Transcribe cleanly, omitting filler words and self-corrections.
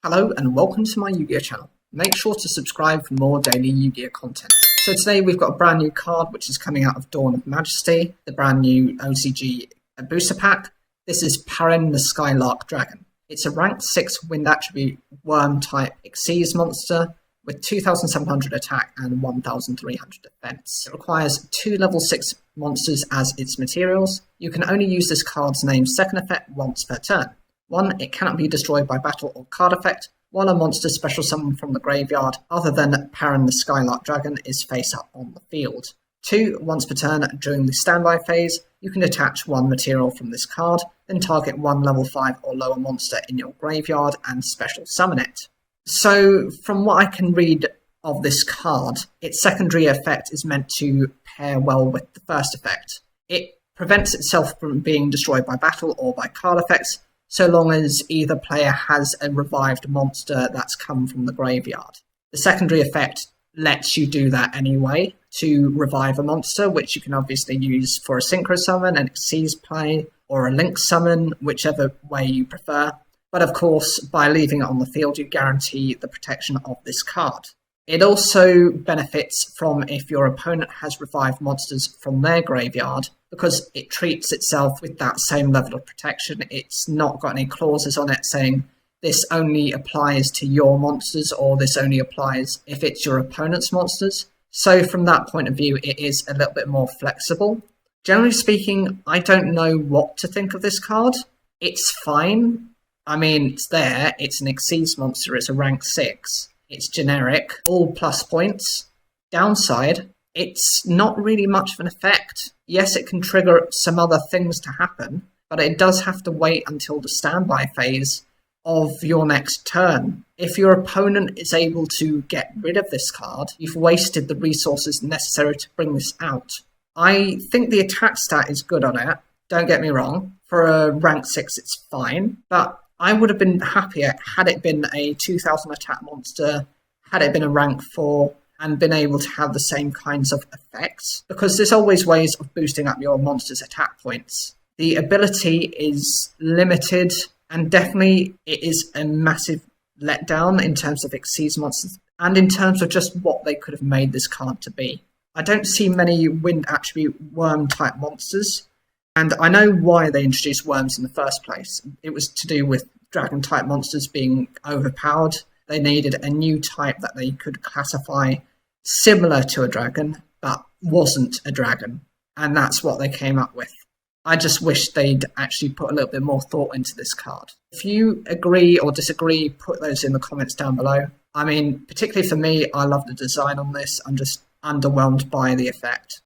Hello and welcome to my Yu-Gi-Oh channel. Make sure to subscribe for more daily Yu-Gi-Oh content. So today we've got a brand new card which is coming out of Dawn of Majesty, the brand new OCG booster pack. This is Pairen the Skylark Dragon. It's a rank 6 wind attribute wyrm type Xyz monster with 2700 attack and 1300 defense. It requires 2 level 6 monsters as its materials. You can only use this card's name's second effect once per turn. 1. It cannot be destroyed by battle or card effect, while a monster special summoned from the graveyard other than Pairen the Skylark Dragon is face up on the field. 2. Once per turn during the standby phase, you can detach 1 material from this card, then target 1 level 5 or lower monster in your graveyard and special summon it. So, from what I can read of this card, its secondary effect is meant to pair well with the first effect. It prevents itself from being destroyed by battle or by card effects, so long as either player has a revived monster that's come from the graveyard. The secondary effect lets you do that anyway, to revive a monster, which you can obviously use for a synchro summon, an Xyz play, or a link summon, whichever way you prefer. But of course, by leaving it on the field, you guarantee the protection of this card. It also benefits from if your opponent has revived monsters from their graveyard, because it treats itself with that same level of protection. It's not got any clauses on it saying this only applies to your monsters or this only applies if it's your opponent's monsters. So from that point of view, it is a little bit more flexible. Generally speaking, I don't know what to think of this card. It's fine. I mean, it's there. It's an Xyz monster. It's a rank 6. It's generic, all plus points. Downside, it's not really much of an effect. Yes, it can trigger some other things to happen, but it does have to wait until the standby phase of your next turn. If your opponent is able to get rid of this card, you've wasted the resources necessary to bring this out. I think the attack stat is good on it, don't get me wrong. For a rank 6, it's fine, but I would have been happier had it been a 2000 attack monster, had it been a rank 4, and been able to have the same kinds of effects, because there's always ways of boosting up your monster's attack points. The ability is limited, and definitely it is a massive letdown in terms of Xyz monsters, and in terms of just what they could have made this card to be. I don't see many wind attribute wyrm type monsters, and I know why they introduced wyrms in the first place. It was to do with dragon type monsters being overpowered. They needed a new type that they could classify similar to a dragon, but wasn't a dragon. And that's what they came up with. I just wish they'd actually put a little bit more thought into this card. If you agree or disagree, put those in the comments down below. I mean, particularly for me, I love the design on this. I'm just underwhelmed by the effect.